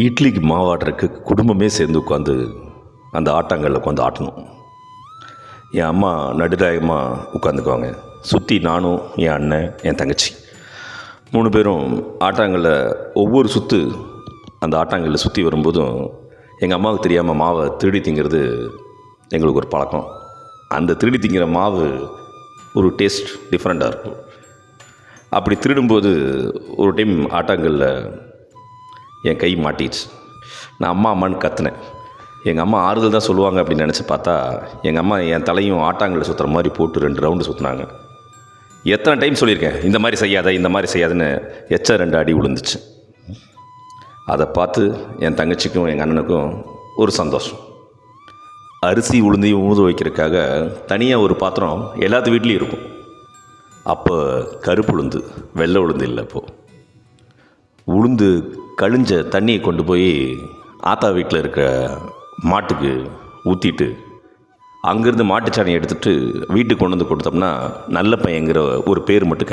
இட்லிக்கு மாவாட்டுறதுக்கு குடும்பமே சேர்ந்து உட்காந்து அந்த ஆட்டாங்கல்ல உட்காந்து ஆட்டணும். என் அம்மா நடுநாயகமாக உட்காந்துக்குவாங்க. சுற்றி நானும், என் அண்ணன், என் தங்கச்சி 3 பேரும் ஆட்டாங்கல்ல ஒவ்வொரு சுற்று அந்த ஆட்டாங்கல்ல சுற்றி வரும்போதும் எங்கள் அம்மாவுக்கு தெரியாமல் மாவை திருடி திங்கிறது எங்களுக்கு ஒரு பழக்கம். அந்த திருடி திங்கிற மாவு ஒரு டேஸ்ட் டிஃப்ரெண்ட்டாக இருக்கும். அப்படி திருடும்போது ஒரு டைம் ஆட்டாங்கல்ல என் கை மாட்டிடுச்சு. நான் அம்மா அம்மான்னு கத்துனேன். எங்கள் அம்மா ஆறுதல் தான் சொல்லுவாங்க அப்படின்னு நினச்சி பார்த்தா எங்கள் அம்மா என் தலையும் ஆட்டாங்கல்ல சுற்றுற மாதிரி போட்டு 2 ரவுண்டு சுற்றினாங்க. எத்தனை டைம் சொல்லியிருக்கேன் இந்த மாதிரி செய்யாத இந்த மாதிரி செய்யாதுன்னு. 2 அடி விழுந்துச்சு. அதை பார்த்து என் தங்கச்சிக்கும் எங்கள் அண்ணனுக்கும் ஒரு சந்தோஷம். அரிசி உளுந்தையும் ஊற வைக்கிறதுக்காக தனியாக ஒரு பாத்திரம் எல்லாத்து வீட்லேயும் இருக்கும். அப்போ கருப்பு உளுந்து, வெள்ளை உளுந்து இல்லை. அப்போது உளுந்து கழிஞ்ச தண்ணியை கொண்டு போய் ஆத்தா வீட்டில் இருக்க மாட்டுக்கு ஊற்றிட்டு அங்கேருந்து மாட்டுச்சாணியை எடுத்துகிட்டு வீட்டுக்கு கொண்டு வந்து கொடுத்தோம்னா நல்ல பையங்கிற ஒரு பேர் மட்டும் கிடைக்கும்.